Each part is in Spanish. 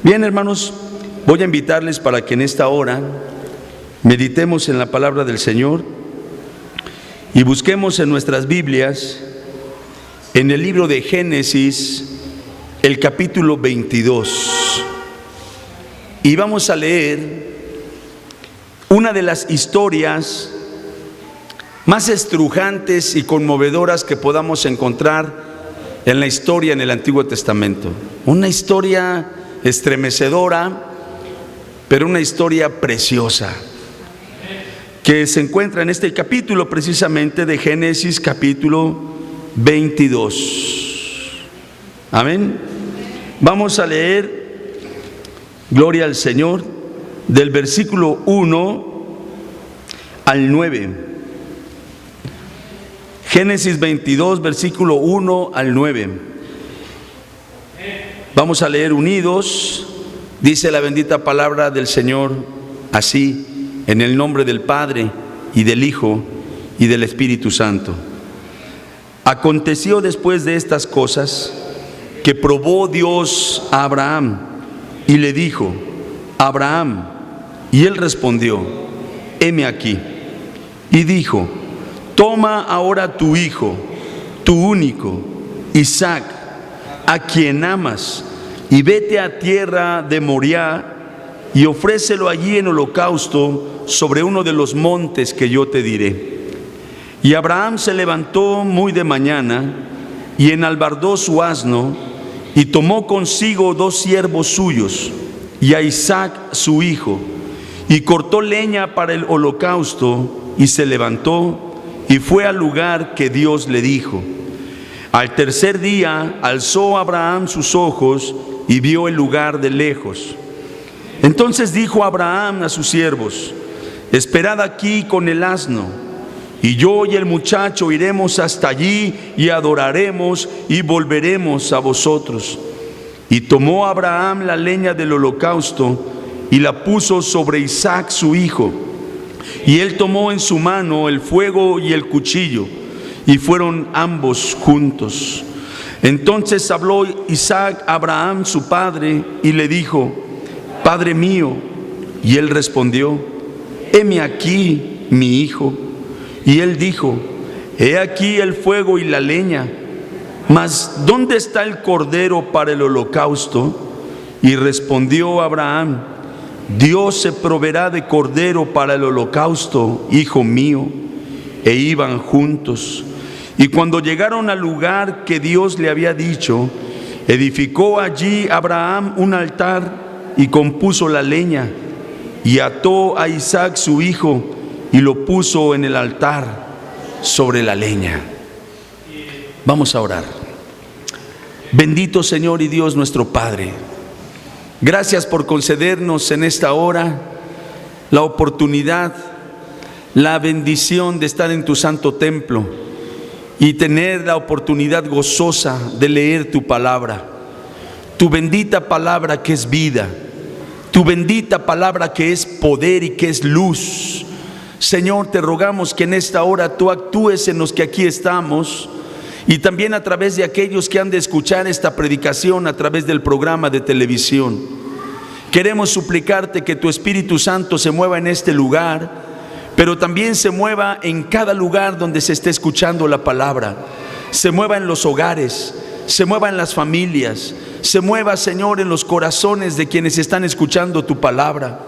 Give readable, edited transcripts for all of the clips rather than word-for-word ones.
Bien, hermanos, voy a invitarles para que en esta hora meditemos en la palabra del Señor y busquemos en nuestras Biblias, en el libro de Génesis, el capítulo 22. Y vamos a leer una de las historias más estrujantes y conmovedoras que podamos encontrar en la historia en el Antiguo Testamento. Una historia estremecedora, pero una historia preciosa, que se encuentra en este capítulo precisamente de Génesis, capítulo 22. Amén. Vamos a leer, gloria al Señor, del versículo 1 al 9. Génesis 22, versículo 1 al 9. Vamos a leer unidos. Dice la bendita palabra del Señor así: en el nombre del Padre, y del Hijo, y del Espíritu Santo. Aconteció después de estas cosas que probó Dios a Abraham y le dijo: Abraham. Y él respondió: heme aquí. Y dijo: toma ahora tu hijo, tu único, Isaac, a quien amas, y vete a tierra de Moriah y ofrécelo allí en holocausto sobre uno de los montes que yo te diré. Y Abraham se levantó muy de mañana y enalbardó su asno y tomó consigo 2 siervos suyos y a Isaac su hijo, y cortó leña para el holocausto y se levantó y fue al lugar que Dios le dijo. Al tercer día alzó Abraham sus ojos y vio el lugar de lejos. Entonces dijo Abraham a sus siervos: esperad aquí con el asno, y yo y el muchacho iremos hasta allí y adoraremos y volveremos a vosotros. Y tomó Abraham la leña del holocausto y la puso sobre Isaac su hijo, y él tomó en su mano el fuego y el cuchillo, y fueron ambos juntos. Entonces habló Isaac a Abraham su padre y le dijo: Padre mío. Y él respondió: heme aquí, mi hijo. Y él dijo: he aquí el fuego y la leña, mas ¿dónde está el cordero para el holocausto? Y respondió Abraham: Dios se proveerá de cordero para el holocausto, hijo mío. E iban juntos. Y cuando llegaron al lugar que Dios le había dicho, edificó allí Abraham un altar y compuso la leña, y ató a Isaac su hijo y lo puso en el altar sobre la leña. Vamos a orar. Bendito Señor y Dios nuestro Padre, gracias por concedernos en esta hora la oportunidad, la bendición de estar en tu santo templo y tener la oportunidad gozosa de leer tu palabra, tu bendita palabra que es vida, tu bendita palabra que es poder y que es luz. Señor, te rogamos que en esta hora tú actúes en los que aquí estamos y también a través de aquellos que han de escuchar esta predicación a través del programa de televisión. Queremos suplicarte que tu Espíritu Santo se mueva en este lugar, pero también se mueva en cada lugar donde se esté escuchando la palabra. Se mueva en los hogares, se mueva en las familias, se mueva, Señor, en los corazones de quienes están escuchando tu palabra,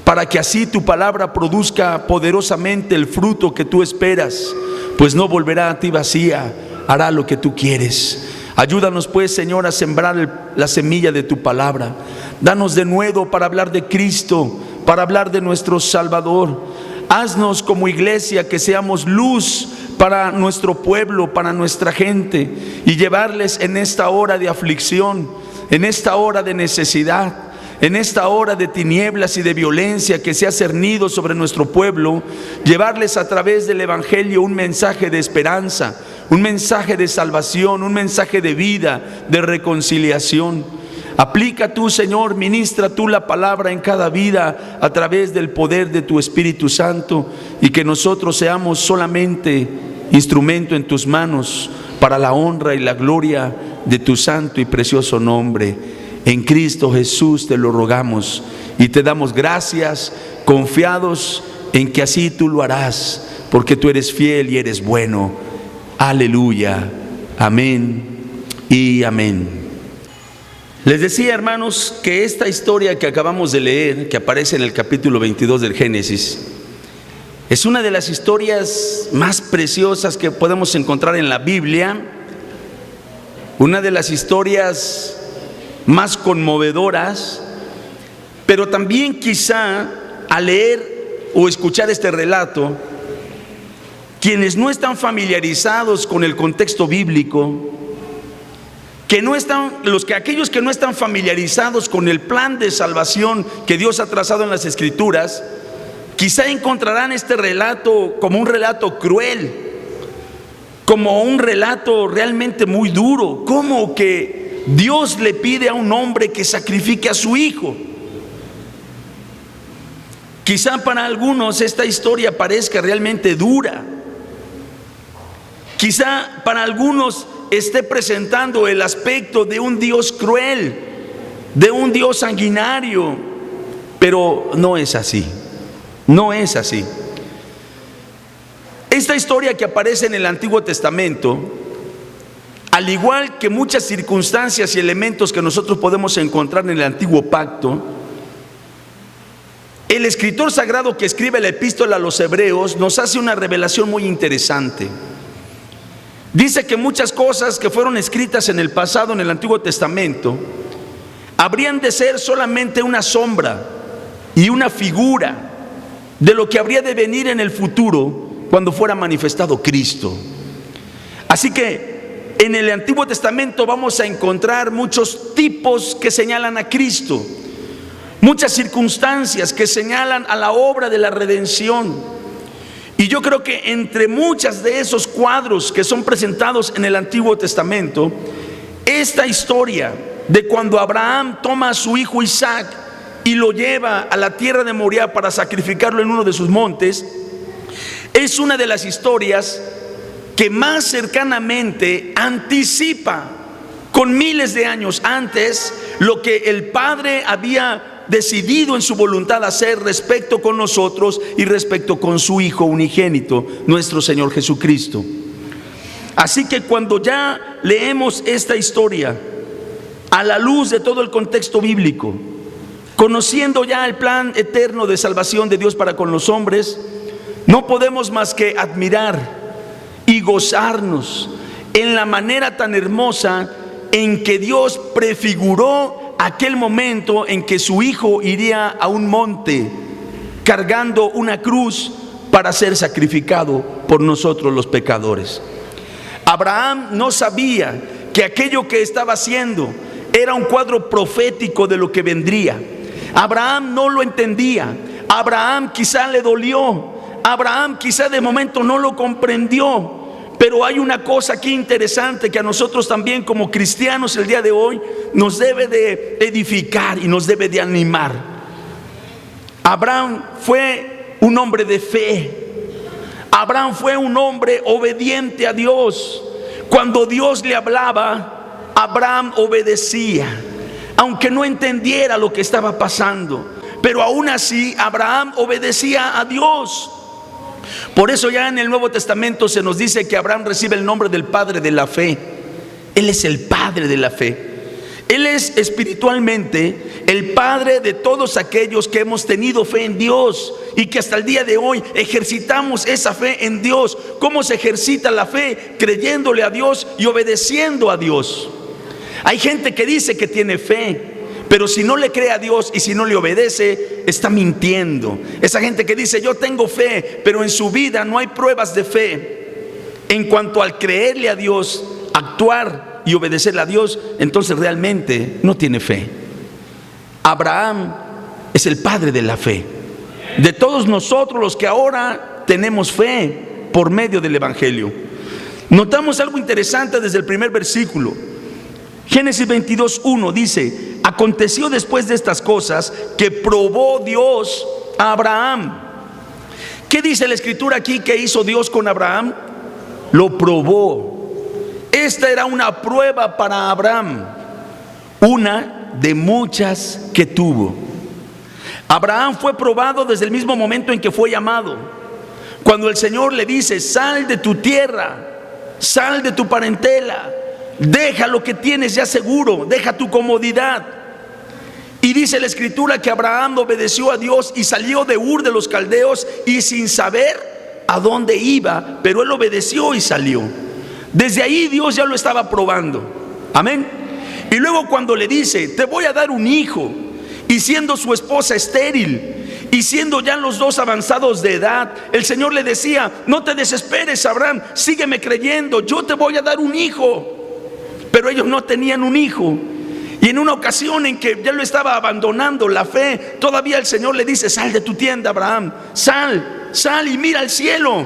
para que así tu palabra produzca poderosamente el fruto que tú esperas, pues no volverá a ti vacía, hará lo que tú quieres. Ayúdanos pues, Señor, a sembrar la semilla de tu palabra. Danos de nuevo para hablar de Cristo, para hablar de nuestro Salvador. Haznos como iglesia que seamos luz para nuestro pueblo, para nuestra gente, y llevarles en esta hora de aflicción, en esta hora de necesidad, en esta hora de tinieblas y de violencia que se ha cernido sobre nuestro pueblo, llevarles a través del Evangelio un mensaje de esperanza, un mensaje de salvación, un mensaje de vida, de reconciliación. Aplica tú, Señor, ministra tú la palabra en cada vida a través del poder de tu Espíritu Santo, y que nosotros seamos solamente instrumento en tus manos para la honra y la gloria de tu santo y precioso nombre. En Cristo Jesús te lo rogamos y te damos gracias, confiados en que así tú lo harás, porque tú eres fiel y eres bueno. Aleluya. Amén y amén. Les decía, hermanos, que esta historia que acabamos de leer, que aparece en el capítulo 22 del Génesis, es una de las historias más preciosas que podemos encontrar en la Biblia, una de las historias más conmovedoras, pero también quizá al leer o escuchar este relato, quienes no están familiarizados con el contexto bíblico, aquellos que no están familiarizados con el plan de salvación que Dios ha trazado en las Escrituras, quizá encontrarán este relato como un relato cruel, como un relato realmente muy duro, como que Dios le pide a un hombre que sacrifique a su hijo. Quizá para algunos esta historia parezca realmente dura. Quizá para algunos esté presentando el aspecto de un Dios cruel, de un Dios sanguinario, pero no es así. No es así. Esta historia que aparece en el Antiguo Testamento, al igual que muchas circunstancias y elementos que nosotros podemos encontrar en el Antiguo Pacto, el escritor sagrado que escribe la epístola a los Hebreos nos hace una revelación muy interesante. Dice que muchas cosas que fueron escritas en el pasado en el Antiguo Testamento habrían de ser solamente una sombra y una figura de lo que habría de venir en el futuro cuando fuera manifestado Cristo. Así que en el Antiguo Testamento vamos a encontrar muchos tipos que señalan a Cristo, muchas circunstancias que señalan a la obra de la redención. Y yo creo que entre muchas de esos cuadros que son presentados en el Antiguo Testamento, esta historia de cuando Abraham toma a su hijo Isaac y lo lleva a la tierra de Moriah para sacrificarlo en uno de sus montes, es una de las historias que más cercanamente anticipa, con miles de años antes, lo que el Padre había decidido en su voluntad hacer respecto con nosotros y respecto con su Hijo unigénito, nuestro Señor Jesucristo. Así que cuando ya leemos esta historia a la luz de todo el contexto bíblico, conociendo ya el plan eterno de salvación de Dios para con los hombres, no podemos más que admirar y gozarnos en la manera tan hermosa en que Dios prefiguró aquel momento en que su hijo iría a un monte cargando una cruz para ser sacrificado por nosotros los pecadores. Abraham no sabía que aquello que estaba haciendo era un cuadro profético de lo que vendría. Abraham no lo entendía. Abraham quizá le dolió. Abraham quizá de momento no lo comprendió. Pero hay una cosa aquí interesante que a nosotros también como cristianos el día de hoy nos debe de edificar y nos debe de animar. Abraham fue un hombre de fe. Abraham fue un hombre obediente a Dios. Cuando Dios le hablaba, Abraham obedecía, aunque no entendiera lo que estaba pasando. Pero aún así Abraham obedecía a Dios. Por eso ya en el Nuevo Testamento se nos dice que Abraham recibe el nombre del padre de la fe. Él es el padre de la fe. Él es espiritualmente el padre de todos aquellos que hemos tenido fe en Dios y que hasta el día de hoy ejercitamos esa fe en Dios. ¿Cómo se ejercita la fe? Creyéndole a Dios y obedeciendo a Dios. Hay gente que dice que tiene fe, pero si no le cree a Dios y si no le obedece, está mintiendo. Esa gente que dice yo tengo fe, pero en su vida no hay pruebas de fe. En cuanto al creerle a Dios, actuar y obedecerle a Dios, entonces realmente no tiene fe. Abraham es el padre de la fe. De todos nosotros los que ahora tenemos fe por medio del Evangelio. Notamos algo interesante desde el primer versículo. Génesis 22:1 dice: aconteció después de estas cosas que probó Dios a Abraham. ¿Qué dice la escritura aquí que hizo Dios con Abraham? Lo probó. Esta era una prueba para Abraham. Una de muchas que tuvo. Abraham fue probado desde el mismo momento en que fue llamado. Cuando el Señor le dice: sal de tu tierra, sal de tu parentela, deja lo que tienes ya seguro, deja tu comodidad. Y dice la Escritura que Abraham obedeció a Dios y salió de Ur de los Caldeos, y sin saber a dónde iba, pero él obedeció y salió. Desde ahí Dios ya lo estaba probando. Amén. Y luego cuando le dice: te voy a dar un hijo, y siendo su esposa estéril, y siendo ya los dos avanzados de edad, el Señor le decía: no te desesperes, Abraham, sígueme creyendo, yo te voy a dar un hijo. Pero ellos no tenían un hijo. Y en una ocasión en que ya lo estaba abandonando la fe, todavía el Señor le dice: sal de tu tienda, Abraham, sal y mira al cielo,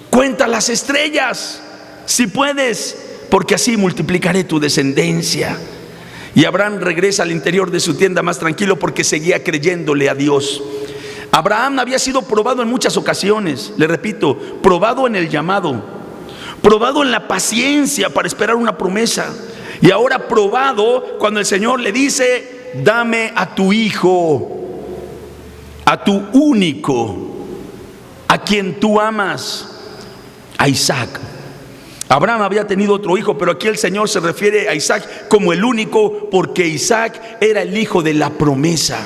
cuenta las estrellas, si puedes, porque así multiplicaré tu descendencia. Y Abraham regresa al interior de su tienda más tranquilo, porque seguía creyéndole a Dios. Abraham había sido probado en muchas ocasiones, le repito, probado en el llamado, probado en la paciencia para esperar una promesa, y ahora probado cuando el Señor le dice: dame a tu hijo, a tu único, a quien tú amas, a Isaac. Abraham había tenido otro hijo, pero aquí el Señor se refiere a Isaac como el único, porque Isaac era el hijo de la promesa.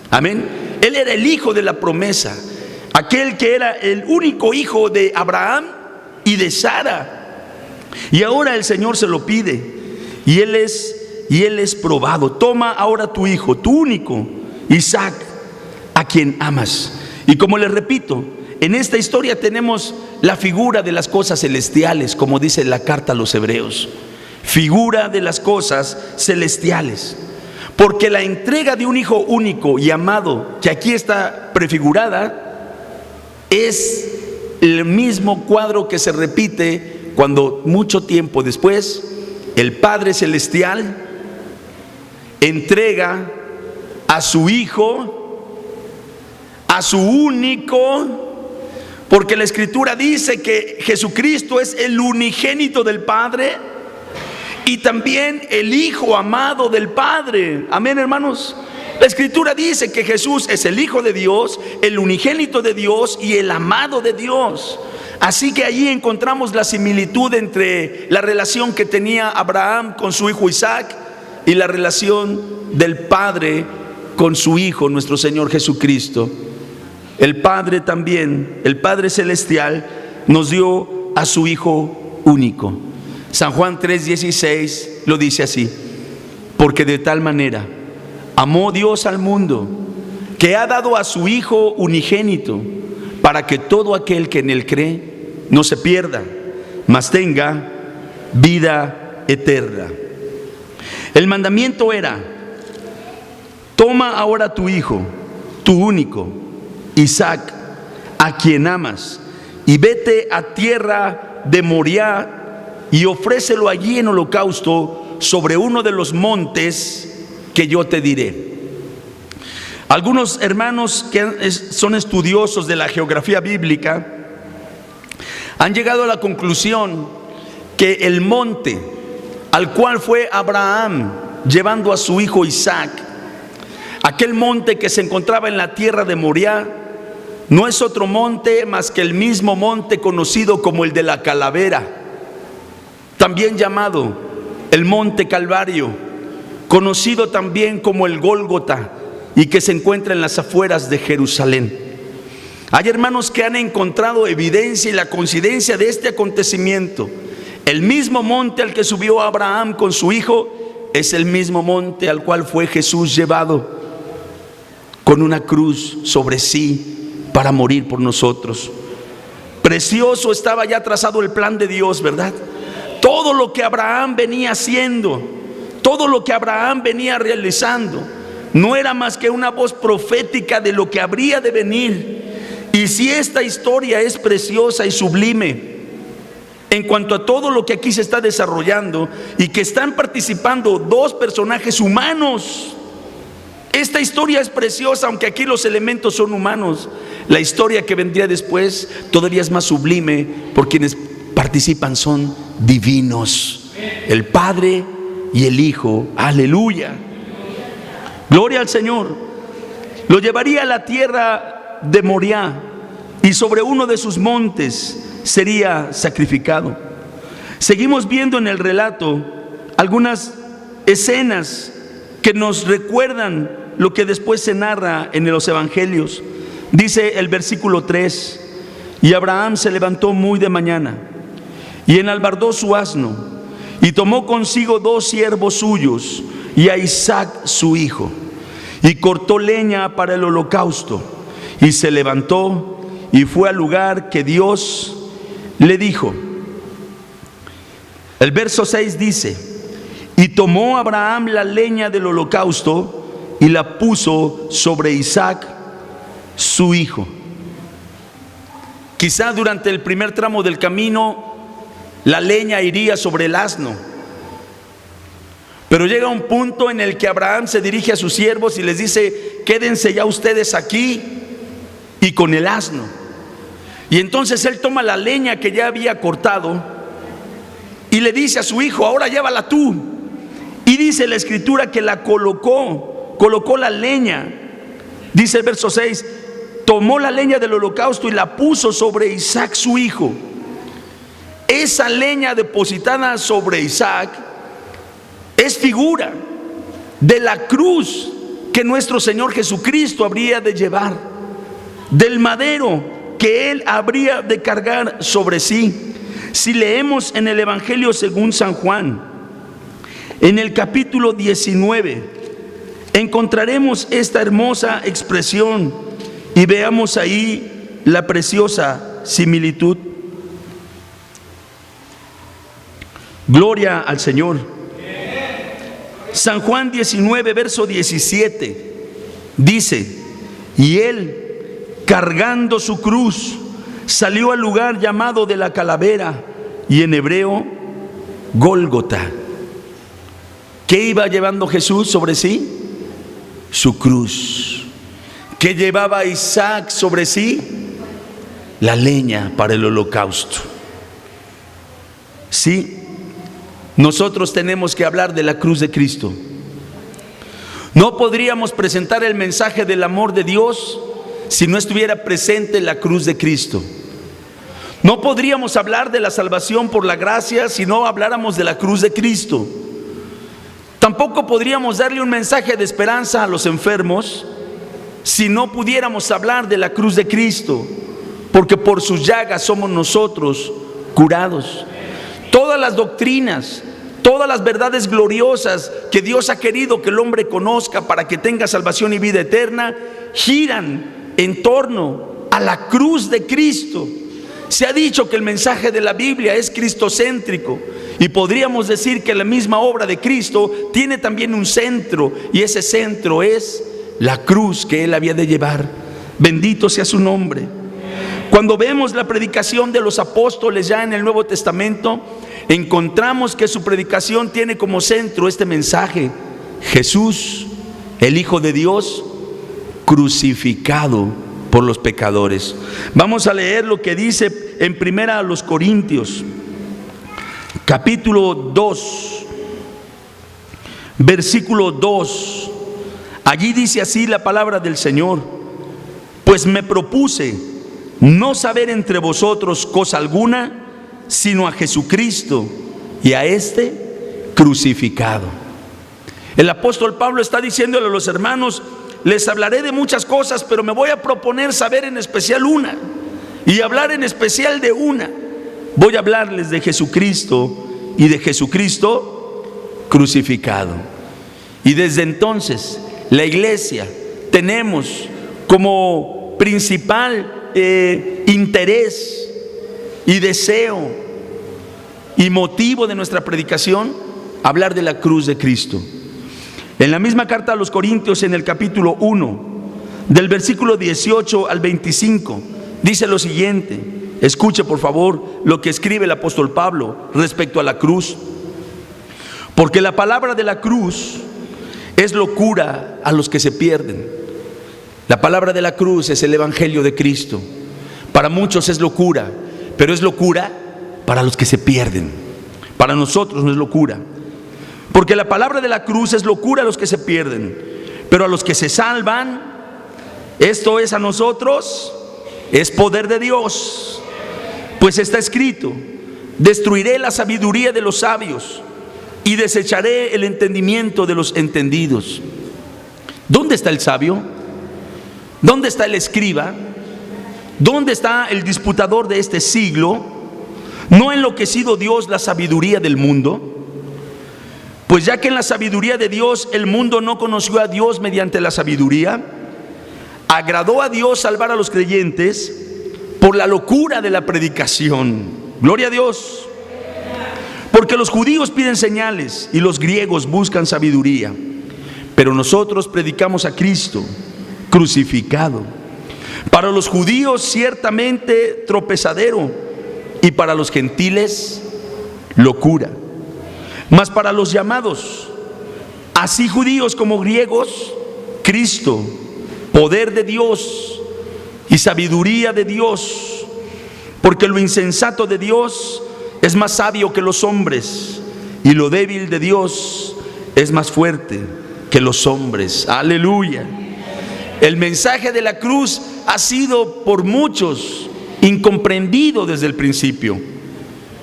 Amén. Él era el hijo de la promesa, aquel que era el único hijo de Abraham y de Sara. Y ahora el Señor se lo pide, y él es probado. Toma ahora tu hijo, tu único, Isaac, a quien amas. Y como les repito, en esta historia tenemos la figura de las cosas celestiales, como dice la carta a los Hebreos. Figura de las cosas celestiales. Porque la entrega de un hijo único y amado, que aquí está prefigurada, es el mismo cuadro que se repite cuando mucho tiempo después el Padre Celestial entrega a su Hijo, a su único, porque la Escritura dice que Jesucristo es el unigénito del Padre y también el Hijo amado del Padre. Amén, hermanos. La Escritura dice que Jesús es el Hijo de Dios, el unigénito de Dios y el amado de Dios. Así que allí encontramos la similitud entre la relación que tenía Abraham con su hijo Isaac y la relación del Padre con su Hijo, nuestro Señor Jesucristo. El Padre también, el Padre Celestial, nos dio a su Hijo único. San Juan 3:16 lo dice así: porque de tal manera amó Dios al mundo, que ha dado a su Hijo unigénito, para que todo aquel que en él cree no se pierda, mas tenga vida eterna. El mandamiento era: toma ahora tu hijo, tu único, Isaac, a quien amas, y vete a tierra de Moriah y ofrécelo allí en holocausto sobre uno de los montes que yo te diré. Algunos hermanos que son estudiosos de la geografía bíblica han llegado a la conclusión que el monte al cual fue Abraham llevando a su hijo Isaac, aquel monte que se encontraba en la tierra de Moriah, no es otro monte más que el mismo monte conocido como el de la calavera, también llamado el monte Calvario, conocido también como el Gólgota, y que se encuentra en las afueras de Jerusalén. Hay hermanos que han encontrado evidencia y la coincidencia de este acontecimiento. El mismo monte al que subió Abraham con su hijo es el mismo monte al cual fue Jesús llevado con una cruz sobre sí para morir por nosotros. Precioso estaba ya trazado el plan de Dios, ¿verdad? Todo lo que Abraham venía haciendo, todo lo que Abraham venía realizando, no era más que una voz profética de lo que habría de venir. Y si esta historia es preciosa y sublime en cuanto a todo lo que aquí se está desarrollando y que están participando dos personajes humanos, esta historia es preciosa, aunque aquí los elementos son humanos. La historia que vendría después todavía es más sublime, porque quienes participan son divinos: el Padre, y el Hijo. Aleluya. Gloria al Señor. Lo llevaría a la tierra de Moriah y sobre uno de sus montes sería sacrificado. Seguimos viendo en el relato algunas escenas que nos recuerdan lo que después se narra en los evangelios. Dice el versículo 3: y Abraham se levantó muy de mañana y enalbardó su asno y tomó consigo 2 siervos suyos y a Isaac su hijo, y cortó leña para el holocausto, y se levantó y fue al lugar que Dios le dijo. El verso 6 dice: y tomó Abraham la leña del holocausto y la puso sobre Isaac su hijo. Quizá durante el primer tramo del camino la leña iría sobre el asno, pero llega un punto en el que Abraham se dirige a sus siervos y les dice: quédense ya ustedes aquí y con el asno. Y entonces él toma la leña que ya había cortado y le dice a su hijo: ahora llévala tú. Y dice la escritura que la colocó la leña. Dice el verso 6: tomó la leña del holocausto y la puso sobre Isaac su hijo. Esa leña depositada sobre Isaac es figura de la cruz que nuestro Señor Jesucristo habría de llevar, del madero que Él habría de cargar sobre sí. Si leemos en el Evangelio según San Juan, en el capítulo 19, encontraremos esta hermosa expresión y veamos ahí la preciosa similitud. Gloria al Señor. San Juan 19, verso 17, dice: y él, cargando su cruz, salió al lugar llamado de la calavera, y en hebreo Gólgota. ¿Qué iba llevando Jesús sobre sí? Su cruz. ¿Qué llevaba Isaac sobre sí? La leña para el holocausto. Sí, nosotros tenemos que hablar de la cruz de Cristo. No podríamos presentar el mensaje del amor de Dios si no estuviera presente la cruz de Cristo. No podríamos hablar de la salvación por la gracia si no habláramos de la cruz de Cristo. Tampoco podríamos darle un mensaje de esperanza a los enfermos si no pudiéramos hablar de la cruz de Cristo, porque por sus llagas somos nosotros curados. Todas las doctrinas, todas las verdades gloriosas que Dios ha querido que el hombre conozca para que tenga salvación y vida eterna, giran en torno a la cruz de Cristo. Se ha dicho que el mensaje de la Biblia es cristocéntrico, y podríamos decir que la misma obra de Cristo tiene también un centro, y ese centro es la cruz que Él había de llevar. Bendito sea su nombre. Cuando vemos la predicación de los apóstoles ya en el Nuevo Testamento, encontramos que su predicación tiene como centro este mensaje: Jesús, el Hijo de Dios, crucificado por los pecadores. Vamos a leer lo que dice en Primera a los Corintios, capítulo 2, versículo 2. Allí dice así la palabra del Señor: pues me propuse no saber entre vosotros cosa alguna, sino a Jesucristo y a este crucificado. El apóstol Pablo está diciéndole a los hermanos: les hablaré de muchas cosas, pero me voy a proponer saber en especial una, y hablar en especial de una. Voy a hablarles de Jesucristo y de Jesucristo crucificado. Y desde entonces la iglesia tenemos como principal interés y deseo y motivo de nuestra predicación hablar de la cruz de Cristo. En la misma carta a los Corintios, en el capítulo 1, del versículo 18 al 25, dice lo siguiente. Escuche por favor lo que escribe el apóstol Pablo respecto a la cruz: porque la palabra de la cruz es locura a los que se pierden. La palabra de la cruz es el evangelio de Cristo. Para muchos es locura, pero es locura para los que se pierden. Para nosotros no es locura. Porque la palabra de la cruz es locura a los que se pierden, pero a los que se salvan, esto es a nosotros, es poder de Dios. Pues está escrito: destruiré la sabiduría de los sabios y desecharé el entendimiento de los entendidos. ¿Dónde está el sabio? ¿Dónde está el escriba? ¿Dónde está el disputador de este siglo? ¿No ha enloquecido Dios la sabiduría del mundo? Pues ya que en la sabiduría de Dios el mundo no conoció a Dios mediante la sabiduría, agradó a Dios salvar a los creyentes por la locura de la predicación. Gloria a Dios. Porque los judíos piden señales y los griegos buscan sabiduría, pero nosotros predicamos a Cristo crucificado. Para los judíos ciertamente tropezadero, y para los gentiles locura. Mas para los llamados, así judíos como griegos, Cristo, poder de Dios y sabiduría de Dios. Porque lo insensato de Dios es más sabio que los hombres, y lo débil de Dios es más fuerte que los hombres. Aleluya. El mensaje de la cruz ha sido por muchos incomprendido desde el principio,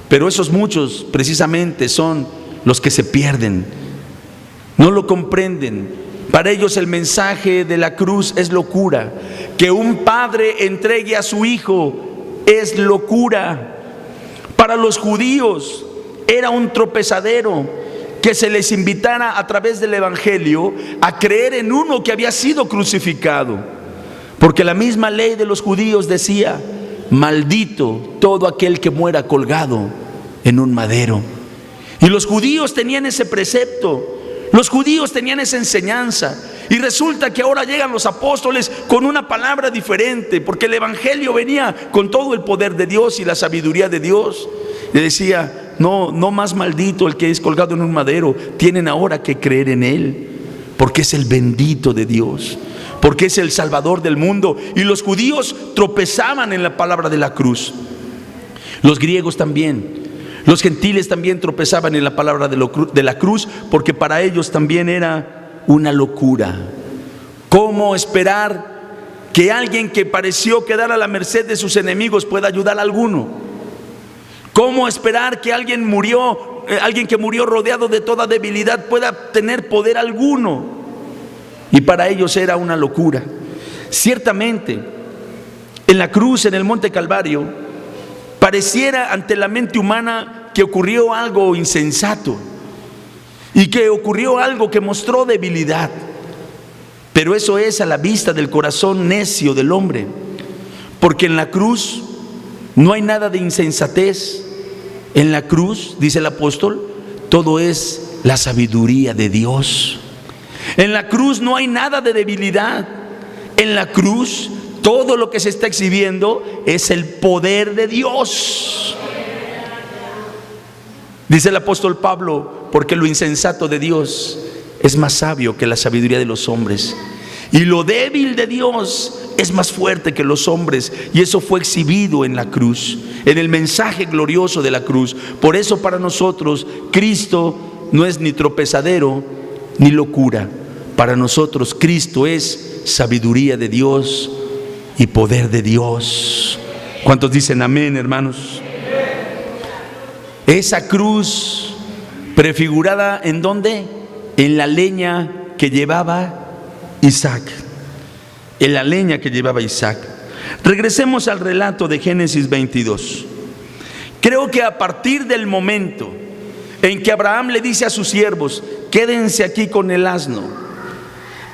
pero esos muchos precisamente son los que se pierden, no lo comprenden. Para ellos el mensaje de la cruz es locura. Que un padre entregue a su hijo es locura. Para los judíos era un tropezadero que se les invitara a través del evangelio a creer en uno que había sido crucificado, porque la misma ley de los judíos decía: maldito todo aquel que muera colgado en un madero. Y los judíos tenían ese precepto, los judíos tenían esa enseñanza, y resulta que ahora llegan los apóstoles con una palabra diferente, porque el evangelio venía con todo el poder de Dios y la sabiduría de Dios. Le decía: no más maldito el que es colgado en un madero, tienen ahora que creer en él, porque es el bendito de Dios, porque es el Salvador del mundo. Y los judíos tropezaban en la palabra de la cruz, los griegos también. Los gentiles también tropezaban en la palabra de la cruz, porque para ellos también era una locura. ¿Cómo esperar que alguien que pareció quedar a la merced de sus enemigos pueda ayudar a alguno? ¿Cómo esperar que alguien que murió rodeado de toda debilidad pueda tener poder alguno? Y para ellos era una locura. Ciertamente, en la cruz, en el monte Calvario, pareciera ante la mente humana que ocurrió algo insensato y que ocurrió algo que mostró debilidad, pero eso es a la vista del corazón necio del hombre, porque en la cruz no hay nada de insensatez. En la cruz, dice el apóstol, todo es la sabiduría de Dios. En la cruz no hay nada de debilidad. En la cruz todo lo que se está exhibiendo es el poder de Dios. Dice el apóstol Pablo: porque lo insensato de Dios es más sabio que la sabiduría de los hombres, y lo débil de Dios es más fuerte que los hombres. Y eso fue exhibido en la cruz, en el mensaje glorioso de la cruz. Por eso para nosotros Cristo no es ni tropezadero ni locura. Para nosotros Cristo es sabiduría de Dios y poder de Dios. ¿Cuántos dicen amén, hermanos? Esa cruz prefigurada, ¿en dónde? En la leña que llevaba Isaac. En la leña que llevaba Isaac. Regresemos al relato de Génesis 22. Creo que a partir del momento en que Abraham le dice a sus siervos: quédense aquí con el asno,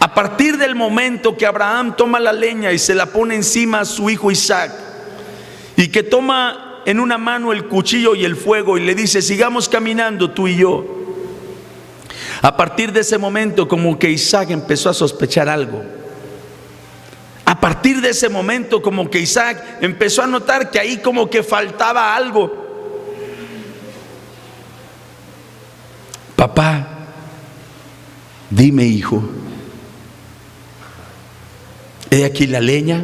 a partir del momento que Abraham toma la leña y se la pone encima a su hijo Isaac, y que toma en una mano el cuchillo y el fuego y le dice: sigamos caminando tú y yo, a partir de ese momento como que Isaac empezó a sospechar algo. A partir de ese momento como que Isaac empezó a notar que ahí como que faltaba algo. Papá, dime, hijo, he aquí la leña,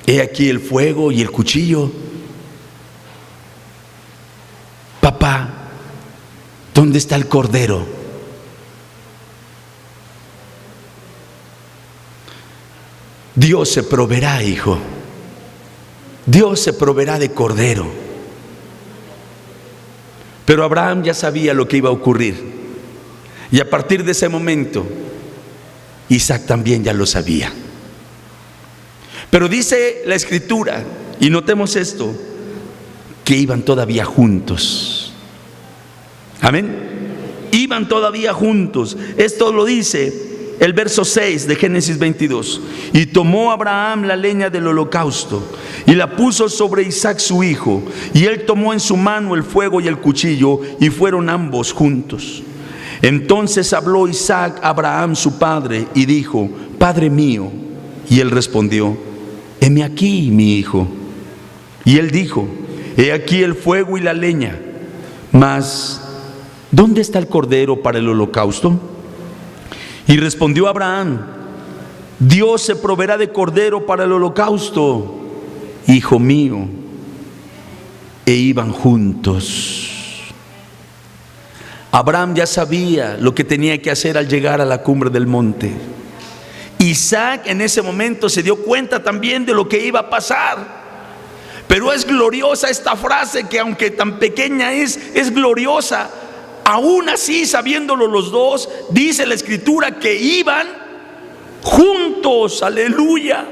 he aquí el fuego y el cuchillo. Papá, ¿Dónde está el cordero? Dios se proveerá, hijo. Dios se proveerá de cordero. Pero Abraham ya sabía lo que iba a ocurrir. Y a partir de ese momento, Isaac también ya lo sabía. Pero dice la Escritura, y notemos esto, que iban todavía juntos. Amén. Iban todavía juntos. Esto lo dice el verso 6 de Génesis 22. Y tomó Abraham la leña del holocausto y la puso sobre Isaac su hijo, y él tomó en su mano el fuego y el cuchillo, y fueron ambos juntos. Entonces habló Isaac a Abraham su padre y dijo: Padre mío. Y él respondió: heme aquí, mi hijo. Y él dijo: he aquí el fuego y la leña, mas ¿dónde está el cordero para el holocausto? Y respondió Abraham: Dios se proveerá de cordero para el holocausto, hijo mío. E iban juntos. Abraham ya sabía lo que tenía que hacer al llegar a la cumbre del monte. Isaac en ese momento se dio cuenta también de lo que iba a pasar. Pero es gloriosa esta frase, que aunque tan pequeña es gloriosa. Aún así, sabiéndolo los dos, dice la Escritura que iban juntos. Aleluya.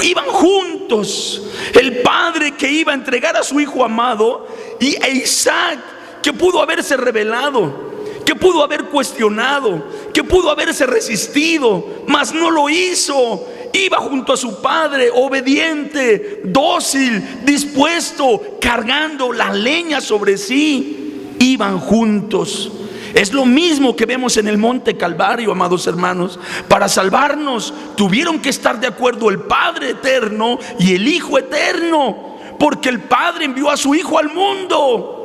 Iban juntos. El padre que iba a entregar a su hijo amado, y Isaac, que pudo haberse rebelado, que pudo haber cuestionado, que pudo haberse resistido, mas no lo hizo. Iba junto a su padre, obediente, dócil, dispuesto, cargando la leña sobre sí. Iban juntos. Es lo mismo que vemos en el monte Calvario, amados hermanos. Para salvarnos tuvieron que estar de acuerdo el Padre eterno y el Hijo eterno, porque el Padre envió a su Hijo al mundo.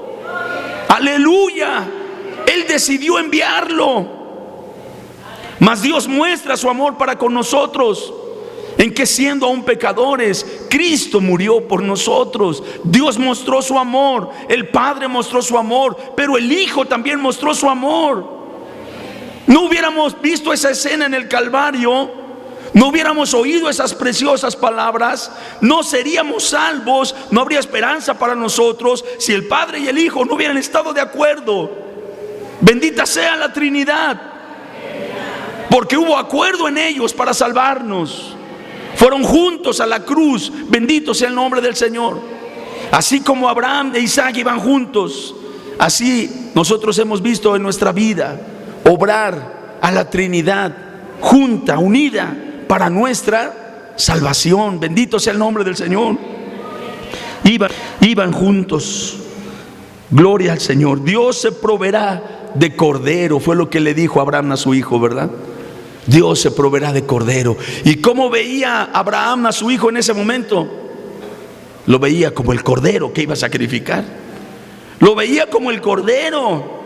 Aleluya. Él decidió enviarlo. Mas Dios muestra su amor para con nosotros, en que siendo aún pecadores, Cristo murió por nosotros. Dios mostró su amor, el Padre mostró su amor, pero el Hijo también mostró su amor. No hubiéramos visto esa escena en el Calvario, no hubiéramos oído esas preciosas palabras, no seríamos salvos, no habría esperanza para nosotros si el Padre y el Hijo no hubieran estado de acuerdo. Bendita sea la Trinidad, porque hubo acuerdo en ellos para salvarnos. Fueron juntos a la cruz. Bendito sea el nombre del Señor. Así como Abraham e Isaac iban juntos, así nosotros hemos visto en nuestra vida obrar a la Trinidad junta, unida, para nuestra salvación. Bendito sea el nombre del Señor. Iban juntos. Gloria al Señor. Dios se proveerá de cordero, fue lo que le dijo Abraham a su hijo, ¿verdad? Dios se proveerá de cordero. ¿Y cómo veía Abraham a su hijo en ese momento? Lo veía como el cordero que iba a sacrificar. Lo veía como el cordero.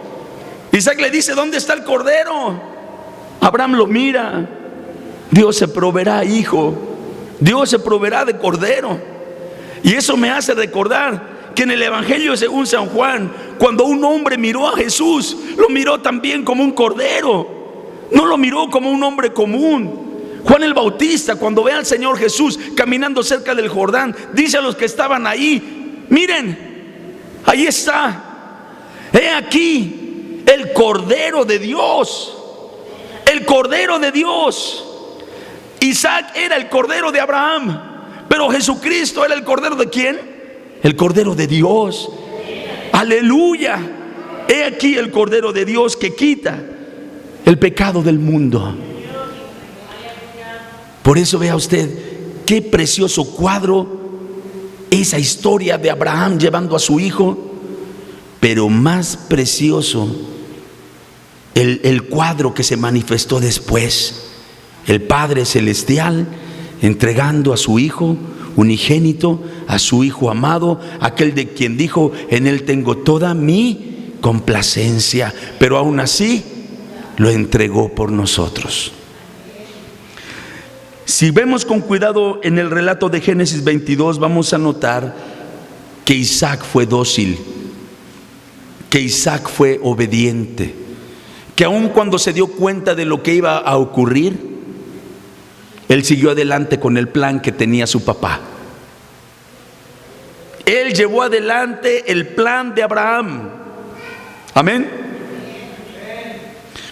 Isaac le dice: ¿dónde está el cordero? Abraham lo mira. Dios se proveerá, hijo. Dios se proveerá de cordero. Y eso me hace recordar que en el Evangelio según San Juan, cuando un hombre miró a Jesús, lo miró también como un cordero. No lo miró como un hombre común. Juan el Bautista, cuando ve al Señor Jesús caminando cerca del Jordán, dice a los que estaban ahí: miren, ahí está, he aquí el Cordero de Dios. El Cordero de Dios. Isaac era el Cordero de Abraham, pero Jesucristo era el Cordero de ¿quién? El Cordero de Dios. Aleluya. He aquí el Cordero de Dios que quita el pecado del mundo. Por eso vea usted qué precioso cuadro esa historia de Abraham llevando a su hijo, pero más precioso el cuadro que se manifestó después. El Padre Celestial entregando a su Hijo unigénito, a su Hijo amado, aquel de quien dijo: en Él tengo toda mi complacencia, pero aún así lo entregó por nosotros. Si vemos con cuidado en el relato de Génesis 22, vamos a notar que Isaac fue dócil. que Isaac fue obediente, que aun cuando se dio cuenta de lo que iba a ocurrir, él siguió adelante con el plan que tenía su papá. Él llevó adelante el plan de Abraham. Amén.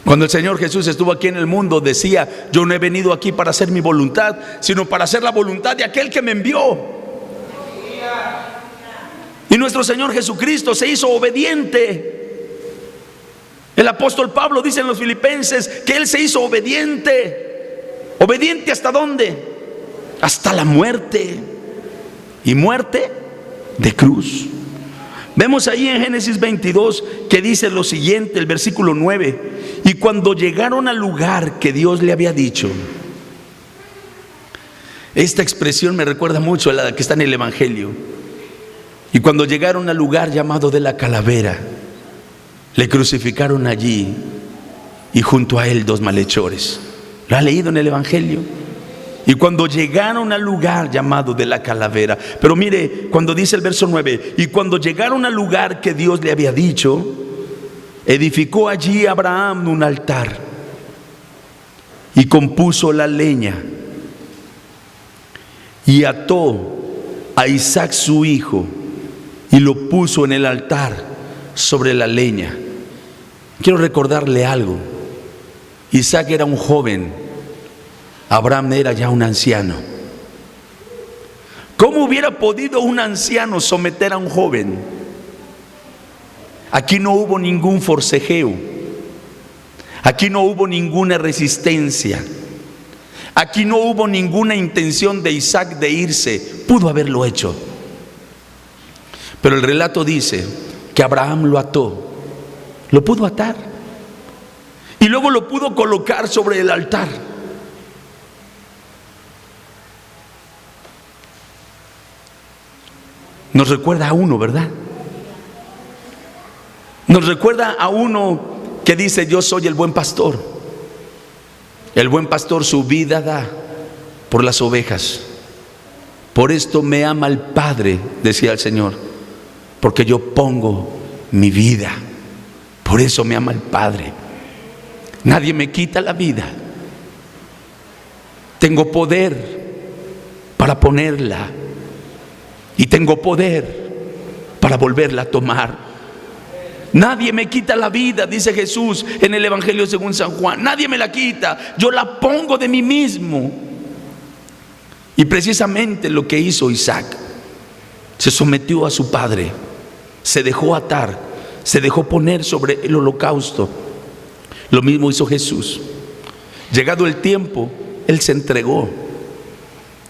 Cuando el Señor Jesús estuvo aquí en el mundo, decía: yo no he venido aquí para hacer mi voluntad, sino para hacer la voluntad de aquel que me envió. Y nuestro Señor Jesucristo se hizo obediente. El apóstol Pablo dice en los Filipenses que Él se hizo obediente. ¿Obediente hasta dónde? Hasta la muerte. Y muerte de cruz. Vemos ahí en Génesis 22 que dice lo siguiente, el versículo 9: y cuando llegaron al lugar que Dios le había dicho. Esta expresión me recuerda mucho a la que está en el Evangelio. Y cuando llegaron al lugar llamado de la calavera, le crucificaron allí, y junto a él 2 malhechores. ¿Lo ha leído en el Evangelio? Y cuando llegaron al lugar llamado de la calavera, pero mire, cuando dice el verso 9: y cuando llegaron al lugar que Dios le había dicho, edificó allí Abraham un altar y compuso la leña y ató a Isaac su hijo y lo puso en el altar sobre la leña. Quiero recordarle algo: Isaac era un joven, Abraham era ya un anciano. ¿Cómo hubiera podido un anciano someter a un joven? Aquí no hubo ningún forcejeo, aquí no hubo ninguna resistencia, aquí no hubo ninguna intención de Isaac de irse. Pudo haberlo hecho, pero el relato dice que Abraham lo ató, lo pudo atar, y luego lo pudo colocar sobre el altar. Nos recuerda a uno, ¿verdad? Nos recuerda a uno que dice: yo soy el buen pastor. El buen pastor su vida da por las ovejas. Por esto me ama el Padre, decía el Señor, porque yo pongo mi vida. Por eso me ama el Padre. Nadie me quita la vida. Tengo poder para ponerla, y tengo poder para volverla a tomar. Nadie me quita la vida, dice Jesús en el Evangelio según San Juan. Nadie me la quita, yo la pongo de mí mismo. Y precisamente lo que hizo Isaac: se sometió a su padre, se dejó atar, se dejó poner sobre el holocausto. Lo mismo hizo Jesús. Llegado el tiempo, Él se entregó.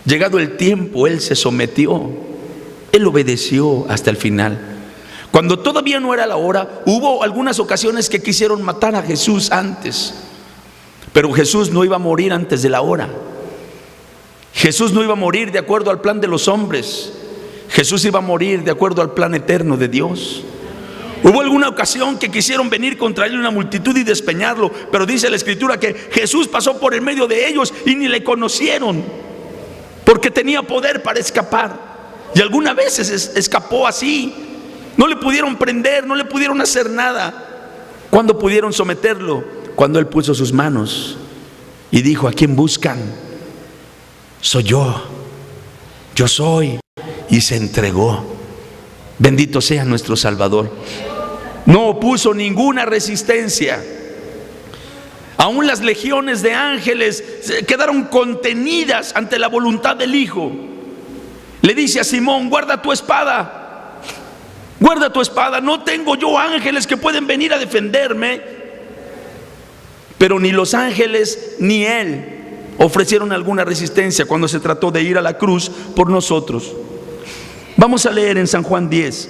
Llegado el tiempo, Él se sometió. Él obedeció hasta el final. Cuando todavía no era la hora, hubo algunas ocasiones que quisieron matar a Jesús antes, pero Jesús no iba a morir antes de la hora. Jesús no iba a morir de acuerdo al plan de los hombres. Jesús iba a morir de acuerdo al plan eterno de Dios. Hubo alguna ocasión que quisieron venir contra él una multitud y despeñarlo, pero dice la Escritura que Jesús pasó por el medio de ellos y ni le conocieron, porque tenía poder para escapar. Y algunas veces escapó así. No le pudieron prender, no le pudieron hacer nada. ¿Cuándo pudieron someterlo? Cuando Él puso sus manos y dijo: ¿a quién buscan? Soy yo soy. Y se entregó. Bendito sea nuestro Salvador. No opuso ninguna resistencia. Aún las legiones de ángeles quedaron contenidas ante la voluntad del Hijo. Le dice a Simón: guarda tu espada, guarda tu espada. No tengo yo ángeles que pueden venir a defenderme. Pero ni los ángeles ni Él ofrecieron alguna resistencia cuando se trató de ir a la cruz por nosotros. Vamos a leer en San Juan 10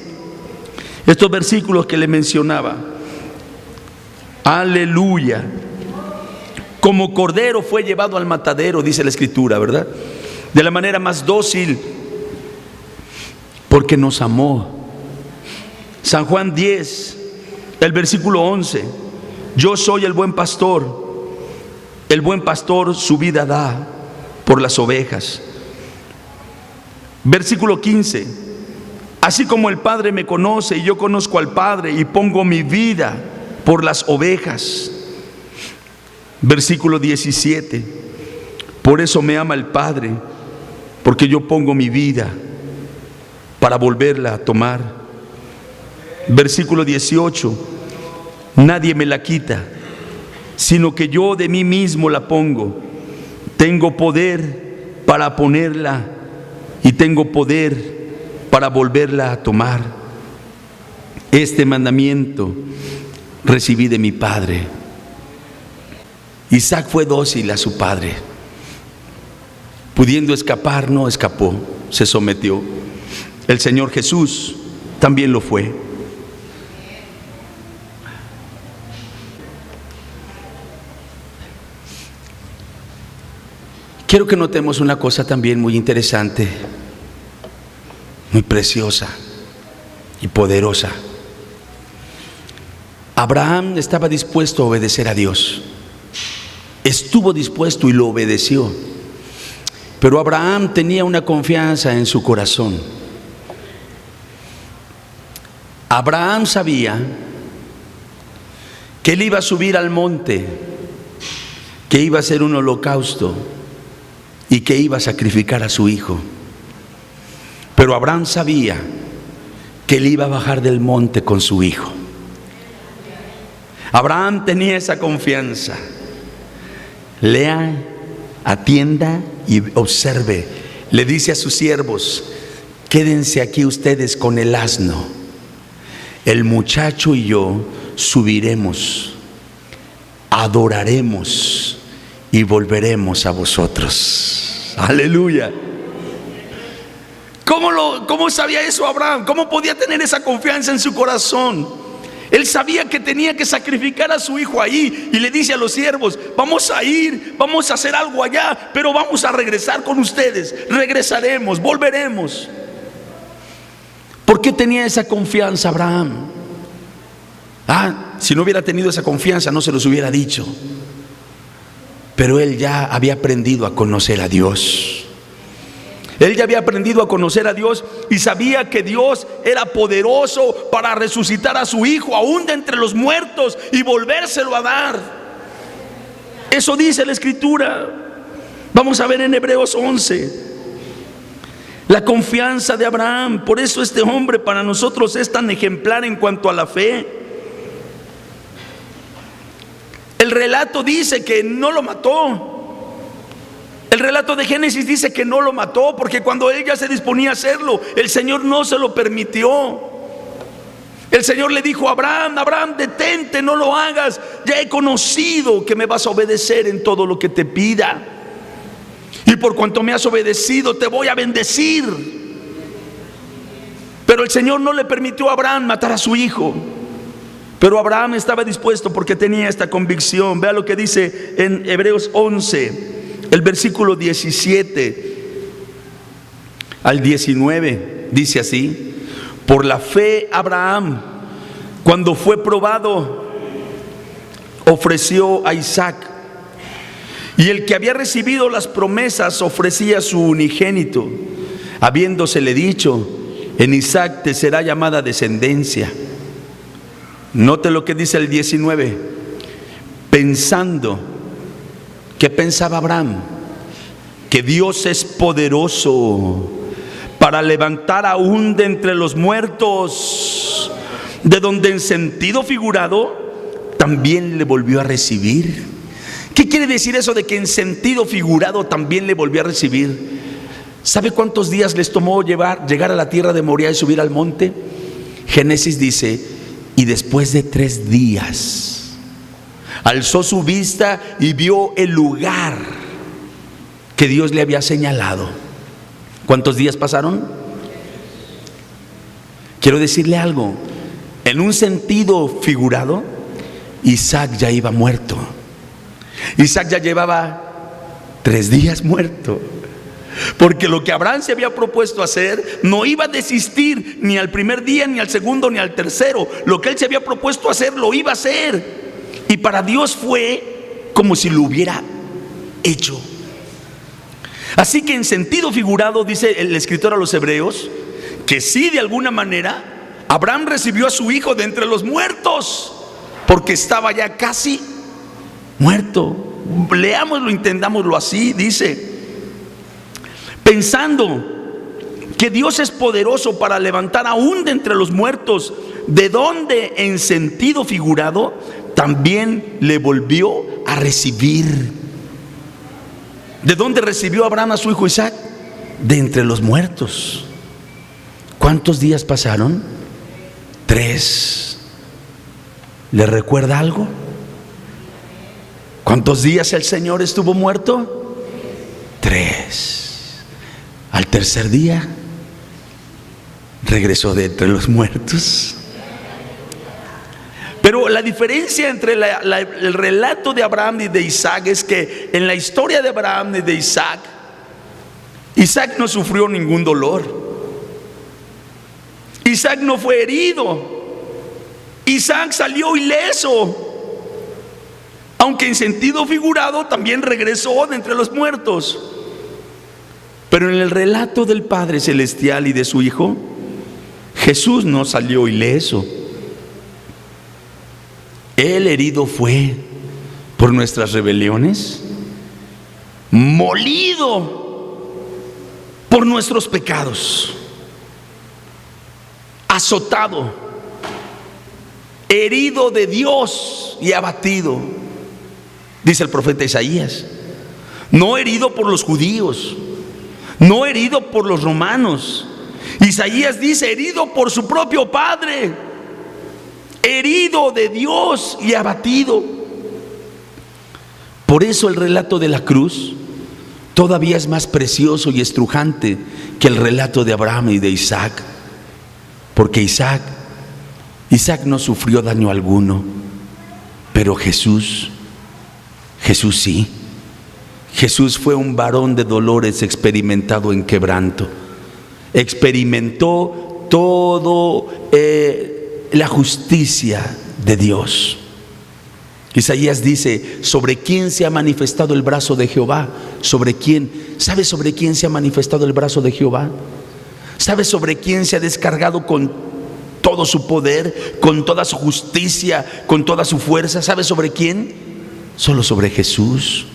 estos versículos que le mencionaba. Aleluya. Como cordero fue llevado al matadero, dice la Escritura, ¿verdad? De la manera más dócil, porque nos amó. San Juan 10, el versículo 11: yo soy el buen pastor su vida da por las ovejas. Versículo 15: Así como el Padre me conoce y yo conozco al Padre y pongo mi vida por las ovejas. Versículo 17. Por eso me ama el Padre, porque yo pongo mi vida para volverla a tomar. Versículo 18. Nadie me la quita, sino que yo de mí mismo la pongo. Tengo poder para ponerla y tengo poder para volverla a tomar. Este mandamiento recibí de mi Padre. Isaac fue dócil a su padre. Pudiendo escapar, no escapó, se sometió. El Señor Jesús también lo fue. Quiero que notemos una cosa también muy interesante, muy preciosa y poderosa. Abraham estaba dispuesto a obedecer a Dios. Estuvo dispuesto y lo obedeció. Pero Abraham tenía una confianza en su corazón. Abraham sabía que él iba a subir al monte, que iba a hacer un holocausto y que iba a sacrificar a su hijo. Pero Abraham sabía que él iba a bajar del monte con su hijo. Abraham tenía esa confianza. Lea, atienda y observe. Le dice a sus siervos: quédense aquí ustedes con el asno. El muchacho y yo subiremos, adoraremos y volveremos a vosotros. Aleluya. ¿Cómo sabía eso Abraham? ¿Cómo podía tener esa confianza en su corazón? Él sabía que tenía que sacrificar a su hijo ahí, y le dice a los siervos: vamos a ir, vamos a hacer algo allá, pero vamos a regresar con ustedes. Regresaremos, volveremos. ¿Por qué tenía esa confianza Abraham? Si no hubiera tenido esa confianza no se los hubiera dicho. Pero él ya había aprendido a conocer a Dios. Él ya había aprendido a conocer a Dios y sabía que Dios era poderoso para resucitar a su hijo aún de entre los muertos y volvérselo a dar. Eso dice la Escritura. Vamos a ver en Hebreos 11. La confianza de Abraham. Por eso este hombre para nosotros es tan ejemplar en cuanto a la fe. El relato dice que no lo mató. El relato de Génesis dice que no lo mató, porque cuando él ya se disponía a hacerlo, el Señor no se lo permitió. El Señor le dijo a Abraham: Abraham, detente, no lo hagas. Ya he conocido que me vas a obedecer en todo lo que te pida. Y por cuanto me has obedecido, te voy a bendecir. Pero el Señor no le permitió a Abraham matar a su hijo. Pero Abraham estaba dispuesto porque tenía esta convicción. Vea lo que dice en Hebreos 11. El versículo 17 al 19 dice así: por la fe Abraham, cuando fue probado, ofreció a Isaac. Y el que había recibido las promesas ofrecía a su unigénito, habiéndosele dicho: en Isaac te será llamada descendencia. Note lo que dice el 19. Pensando, ¿qué pensaba Abraham? Que Dios es poderoso para levantar aún de entre los muertos, de donde en sentido figurado también le volvió a recibir. ¿Qué quiere decir eso de que en sentido figurado también le volvió a recibir? ¿Sabe cuántos días les tomó llegar a la tierra de Moriah y subir al monte? Génesis dice: y después de 3 días alzó su vista y vio el lugar que Dios le había señalado. ¿Cuántos días pasaron? Quiero decirle algo. En un sentido figurado, Isaac ya iba muerto. Isaac ya llevaba 3 días muerto. Porque lo que Abraham se había propuesto hacer, no iba a desistir ni al primer día, ni al segundo, ni al tercero. Lo que él se había propuesto hacer, lo iba a hacer. Y para Dios fue como si lo hubiera hecho. Así que en sentido figurado, dice el escritor a los Hebreos, Porque sí, de alguna manera, Abraham recibió a su hijo de entre los muertos, porque estaba ya casi muerto. Leámoslo, entendámoslo así. Dice: pensando que Dios es poderoso para levantar aún de entre los muertos, de donde en sentido figurado también le volvió a recibir. ¿De dónde recibió Abraham a su hijo Isaac? De entre los muertos. ¿Cuántos días pasaron? 3. ¿Le recuerda algo? ¿Cuántos días el Señor estuvo muerto? 3. Al tercer día regresó de entre los muertos. Pero la diferencia entre el relato de Abraham y de Isaac es que en la historia de Abraham y de Isaac, Isaac no sufrió ningún dolor. Isaac no fue herido. Isaac salió ileso, aunque en sentido figurado también regresó de entre los muertos. Pero en el relato del Padre Celestial y de su Hijo, Jesús no salió ileso. Él herido fue por nuestras rebeliones, molido por nuestros pecados, azotado, herido de Dios y abatido. Dice el profeta Isaías: no herido por los judíos, no herido por los romanos. Isaías dice: herido por su propio Padre, herido de Dios y abatido. Por eso el relato de la cruz todavía es más precioso y estrujante que el relato de Abraham y de Isaac, porque Isaac no sufrió daño alguno, pero Jesús sí. Jesús fue un varón de dolores, experimentado en quebranto. Experimentó todo la justicia de Dios. Isaías dice: ¿sobre quién se ha manifestado el brazo de Jehová? ¿Sobre quién? ¿Sabe sobre quién se ha manifestado el brazo de Jehová? ¿Sabe sobre quién se ha descargado con todo su poder, con toda su justicia, con toda su fuerza? ¿Sabe sobre quién? Solo sobre Jesús.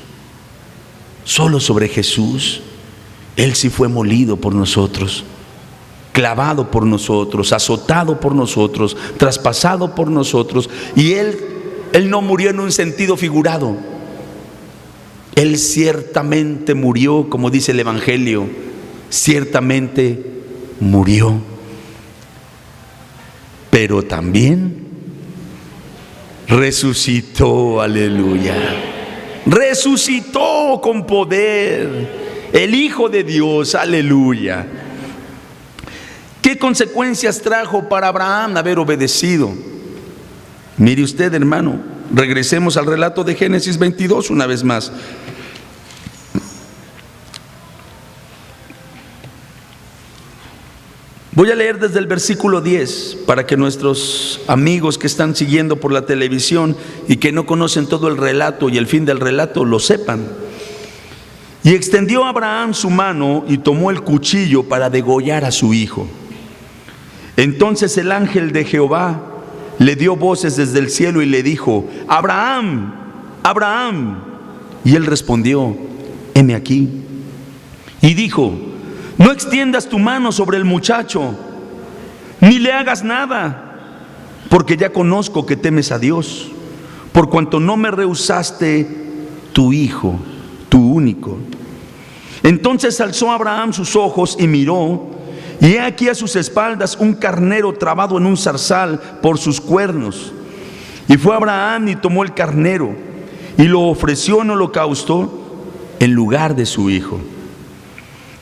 Solo sobre Jesús. Él sí fue molido por nosotros, clavado por nosotros, azotado por nosotros, traspasado por nosotros. Y Él no murió en un sentido figurado. Él ciertamente murió, como dice el Evangelio, ciertamente murió. Pero también resucitó, aleluya. Resucitó con poder, el Hijo de Dios, aleluya. ¿Qué consecuencias trajo para Abraham haber obedecido? Mire usted, hermano, regresemos al relato de Génesis 22 una vez más. Voy a leer desde el versículo 10 para que nuestros amigos que están siguiendo por la televisión y que no conocen todo el relato y el fin del relato lo sepan. Y extendió Abraham su mano y tomó el cuchillo para degollar a su hijo. Entonces el ángel de Jehová le dio voces desde el cielo y le dijo: Abraham, Abraham. Y él respondió: heme aquí. Y dijo: no extiendas tu mano sobre el muchacho, ni le hagas nada, porque ya conozco que temes a Dios, por cuanto no me rehusaste tu hijo, tu único. Entonces alzó Abraham sus ojos y miró, y he aquí a sus espaldas un carnero trabado en un zarzal por sus cuernos. Y fue Abraham y tomó el carnero y lo ofreció en holocausto en lugar de su hijo.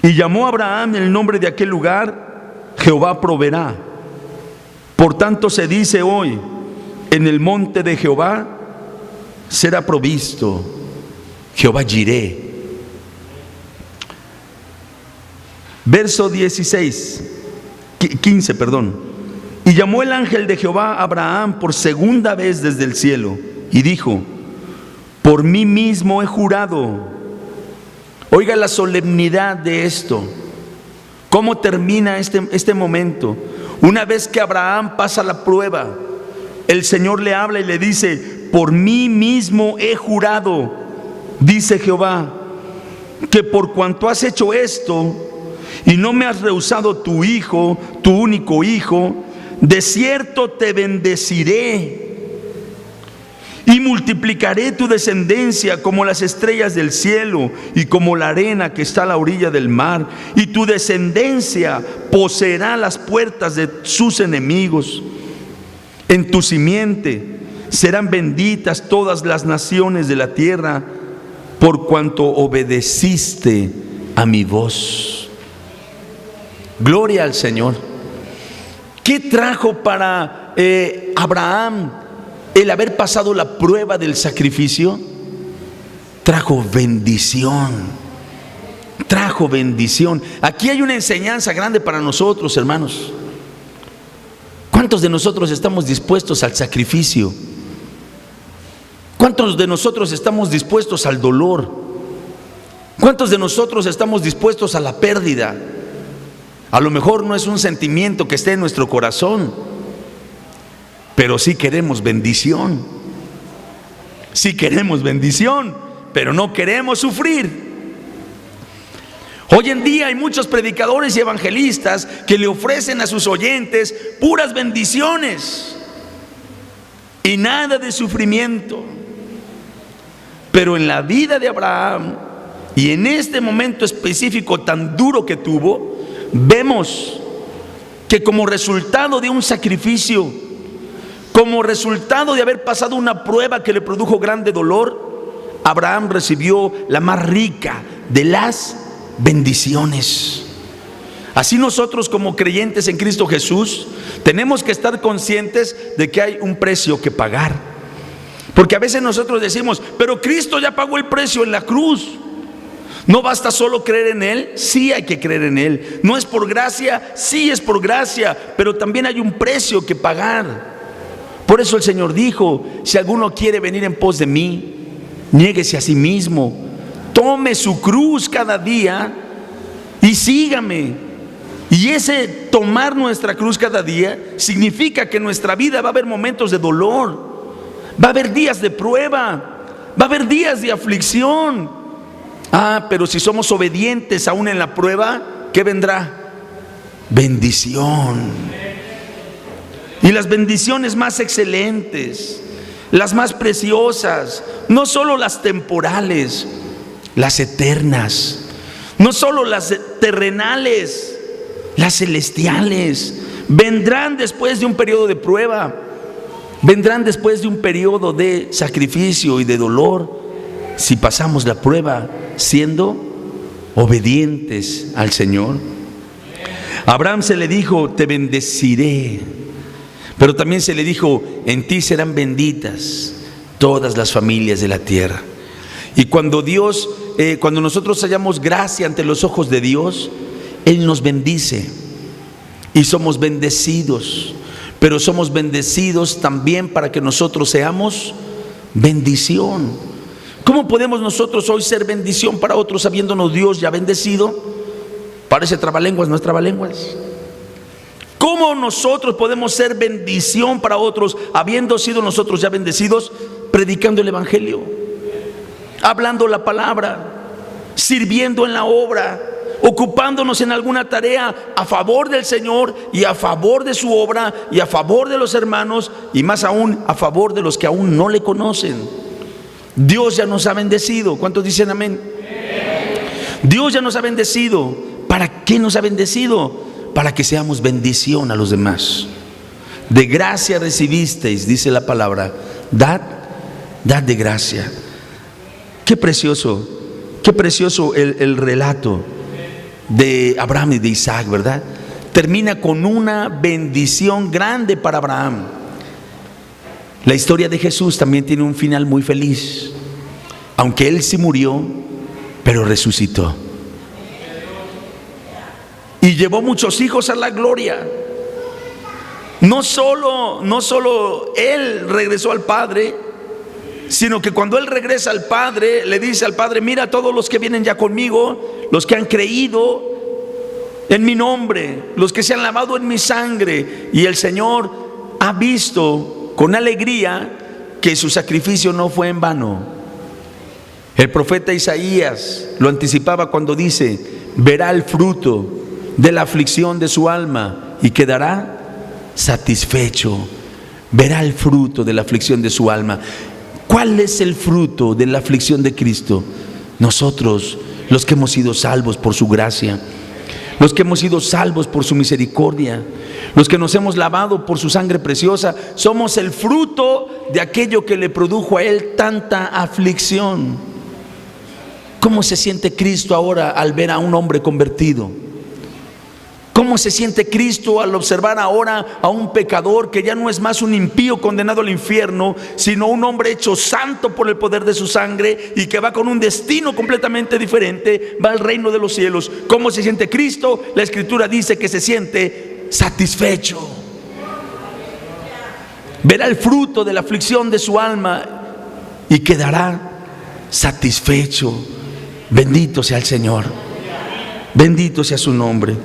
Y llamó a Abraham el nombre de aquel lugar: Jehová proveerá. Por tanto se dice hoy: en el monte de Jehová será provisto. Jehová Jireh. Verso 15. Y llamó el ángel de Jehová a Abraham por segunda vez desde el cielo y dijo: por mí mismo he jurado. Oiga la solemnidad de esto. ¿Cómo termina este momento? Una vez que Abraham pasa la prueba, el Señor le habla y le dice: por mí mismo he jurado, dice Jehová, que por cuanto has hecho esto y no me has rehusado tu hijo, tu único hijo, de cierto te bendeciré y multiplicaré tu descendencia como las estrellas del cielo y como la arena que está a la orilla del mar, y tu descendencia poseerá las puertas de sus enemigos. En tu simiente serán benditas todas las naciones de la tierra, por cuanto obedeciste a mi voz. Gloria al Señor. ¿Qué trajo para Abraham el haber pasado la prueba del sacrificio? Trajo bendición. Trajo bendición. Aquí hay una enseñanza grande para nosotros, hermanos. ¿Cuántos de nosotros estamos dispuestos al sacrificio? ¿Cuántos de nosotros estamos dispuestos al dolor? ¿Cuántos de nosotros estamos dispuestos a la pérdida? A lo mejor no es un sentimiento que esté en nuestro corazón, pero sí queremos bendición. Sí queremos bendición, pero no queremos sufrir. Hoy en día hay muchos predicadores y evangelistas que le ofrecen a sus oyentes puras bendiciones y nada de sufrimiento. Pero en la vida de Abraham, y en este momento específico tan duro que tuvo, vemos que como resultado de un sacrificio, como resultado de haber pasado una prueba que le produjo grande dolor, Abraham recibió la más rica de las bendiciones. Así nosotros, como creyentes en Cristo Jesús, tenemos que estar conscientes de que hay un precio que pagar. Porque a veces nosotros decimos: pero Cristo ya pagó el precio en la cruz. ¿No basta solo creer en Él? Sí, hay que creer en Él. ¿No es por gracia? Sí, es por gracia, pero también hay un precio que pagar. Por eso el Señor dijo: si alguno quiere venir en pos de mí, niéguese a sí mismo, tome su cruz cada día y sígame. Y ese tomar nuestra cruz cada día significa que en nuestra vida va a haber momentos de dolor, va a haber días de prueba, va a haber días de aflicción. Pero si somos obedientes aún en la prueba, ¿qué vendrá? Bendición. Y las bendiciones más excelentes, las más preciosas, no solo las temporales, las eternas, no solo las terrenales, las celestiales, vendrán después de un periodo de prueba, vendrán después de un periodo de sacrificio y de dolor, si pasamos la prueba siendo obedientes al Señor. A Abraham se le dijo: te bendeciré, pero también se le dijo: en ti serán benditas todas las familias de la tierra. Y cuando nosotros hallamos gracia ante los ojos de Dios, Él nos bendice y somos bendecidos. Pero somos bendecidos también para que nosotros seamos bendición. ¿Cómo podemos nosotros hoy ser bendición para otros habiéndonos Dios ya bendecido? Parece trabalenguas, no es trabalenguas. ¿Cómo nosotros podemos ser bendición para otros habiendo sido nosotros ya bendecidos? Predicando el Evangelio, hablando la palabra, sirviendo en la obra, ocupándonos en alguna tarea a favor del Señor y a favor de su obra y a favor de los hermanos, y más aún a favor de los que aún no le conocen. Dios ya nos ha bendecido. ¿Cuántos dicen amén? Dios ya nos ha bendecido. ¿Para qué nos ha bendecido? Para que seamos bendición a los demás. De gracia recibisteis, dice la palabra, dad de gracia. Qué precioso el relato de Abraham y de Isaac, ¿verdad? Termina con una bendición grande para Abraham. La historia de Jesús también tiene un final muy feliz. Aunque Él sí murió, pero resucitó. Y llevó muchos hijos a la gloria. No solo Él regresó al Padre, sino que cuando Él regresa al Padre, le dice al Padre: mira, todos los que vienen ya conmigo, los que han creído, en mi nombre, los que se han lavado en mi sangre. Y el Señor ha visto con alegría que su sacrificio no fue en vano. El profeta Isaías lo anticipaba cuando dice: verá el fruto de la aflicción de su alma y quedará satisfecho. Verá el fruto de la aflicción de su alma. ¿Cuál es el fruto de la aflicción de Cristo? Nosotros, los que hemos sido salvos por su gracia, los que hemos sido salvos por su misericordia, los que nos hemos lavado por su sangre preciosa, somos el fruto de aquello que le produjo a Él tanta aflicción. ¿Cómo se siente Cristo ahora al ver a un hombre convertido? ¿Cómo se siente Cristo al observar ahora a un pecador que ya no es más un impío condenado al infierno, sino un hombre hecho santo por el poder de su sangre y que va con un destino completamente diferente, va al reino de los cielos? ¿Cómo se siente Cristo? La Escritura dice que se siente satisfecho. Verá el fruto de la aflicción de su alma y quedará satisfecho. Bendito sea el Señor, bendito sea su nombre.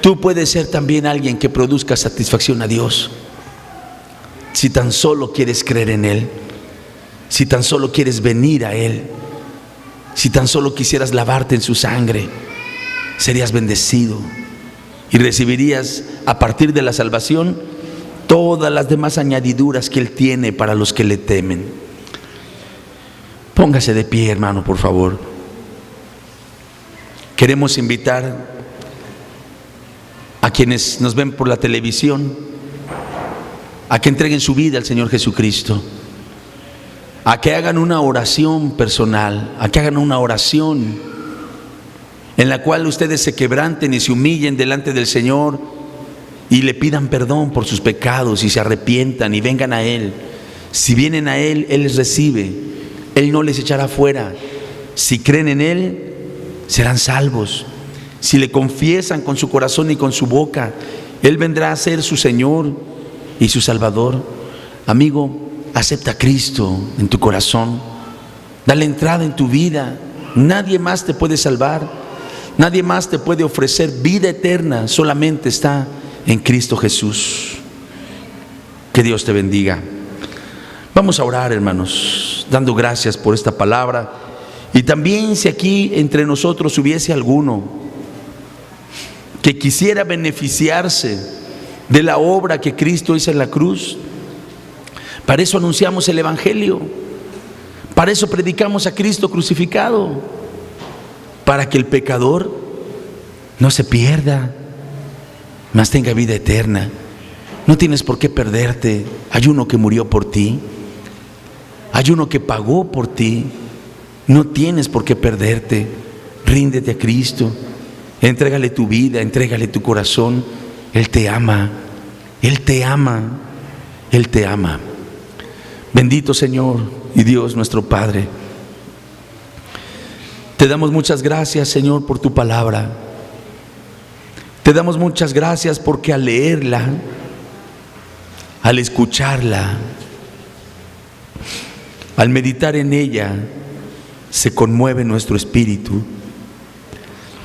Tú puedes ser también alguien que produzca satisfacción a Dios, si tan solo quieres creer en Él, si tan solo quieres venir a Él, si tan solo quisieras lavarte en su sangre. Serías bendecido y recibirías a partir de la salvación todas las demás añadiduras que Él tiene para los que le temen. Póngase de pie, hermano, por favor. Queremos invitar a quienes nos ven por la televisión a que entreguen su vida al Señor Jesucristo, a que hagan una oración personal, a que hagan una oración en la cual ustedes se quebranten y se humillen delante del Señor y le pidan perdón por sus pecados y se arrepientan y vengan a Él. Si vienen a Él, Él les recibe, Él no les echará fuera. Si creen en Él, serán salvos. Si le confiesan con su corazón y con su boca, Él vendrá a ser su Señor y su Salvador. Amigo, acepta a Cristo en tu corazón, dale entrada en tu vida. Nadie más te puede salvar, nadie más te puede ofrecer vida eterna, solamente está en Cristo Jesús. Que Dios te bendiga. Vamos a orar, hermanos, dando gracias por esta palabra. Y también, si aquí entre nosotros hubiese alguno que quisiera beneficiarse de la obra que Cristo hizo en la cruz, para eso anunciamos el Evangelio, para eso predicamos a Cristo crucificado, para que el pecador no se pierda, mas tenga vida eterna. No tienes por qué perderte. Hay uno que murió por ti, hay uno que pagó por ti. No tienes por qué perderte. Ríndete a Cristo, entrégale tu vida, entrégale tu corazón. Él te ama, Él te ama, Él te ama. Bendito Señor y Dios nuestro Padre, te damos muchas gracias, Señor, por tu palabra. Te damos muchas gracias porque al leerla, al escucharla, al meditar en ella, se conmueve nuestro espíritu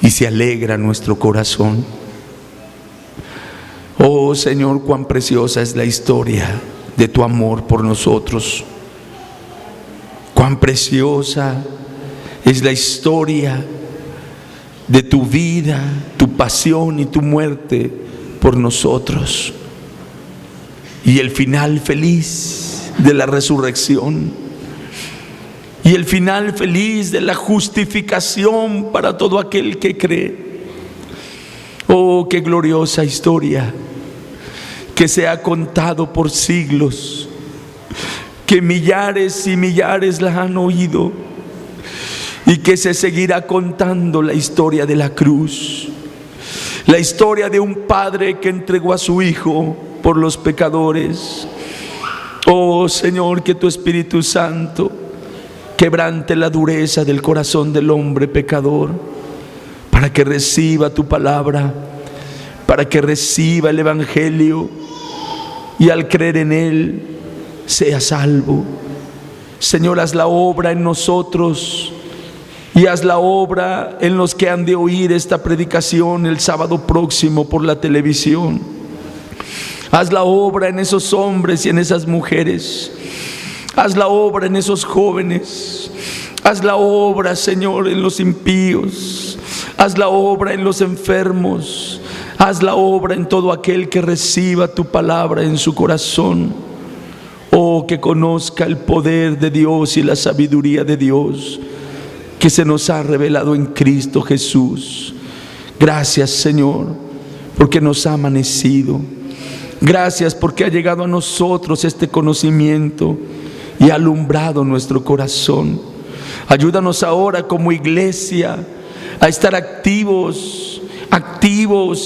y se alegra nuestro corazón. Oh Señor, cuán preciosa es la historia de tu amor por nosotros. Cuán preciosa es la historia de tu vida, tu pasión y tu muerte por nosotros. Y el final feliz de la resurrección. Y el final feliz de la justificación para todo aquel que cree. Oh, qué gloriosa historia que se ha contado por siglos, que millares y millares la han oído, y que se seguirá contando la historia de la cruz, la historia de un padre que entregó a su hijo por los pecadores. Oh Señor, que tu Espíritu Santo quebrante la dureza del corazón del hombre pecador, para que reciba tu palabra, para que reciba el Evangelio y al creer en él sea salvo. Señor, haz la obra en nosotros Y haz la obra en los que han de oír esta predicación el sábado próximo por la televisión. Haz la obra en esos hombres y en esas mujeres. Haz la obra en esos jóvenes. Haz la obra, Señor, en los impíos. Haz la obra en los enfermos. Haz la obra en todo aquel que reciba tu palabra en su corazón. Oh, que conozca el poder de Dios y la sabiduría de Dios que se nos ha revelado en Cristo Jesús. Gracias, Señor, porque nos ha amanecido. Gracias porque ha llegado a nosotros este conocimiento y ha alumbrado nuestro corazón. Ayúdanos ahora como iglesia a estar activos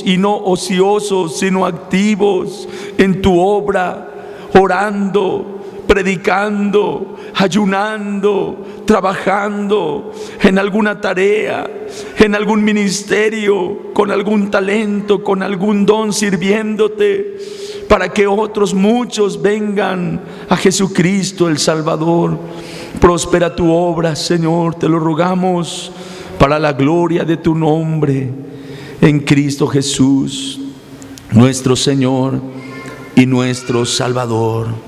y no ociosos, sino activos en tu obra, orando, predicando, ayunando, trabajando en alguna tarea, en algún ministerio, con algún talento, con algún don, sirviéndote, para que otros muchos vengan a Jesucristo el Salvador. Prospera tu obra, Señor, te lo rogamos, para la gloria de tu nombre, en Cristo Jesús, nuestro Señor y nuestro Salvador.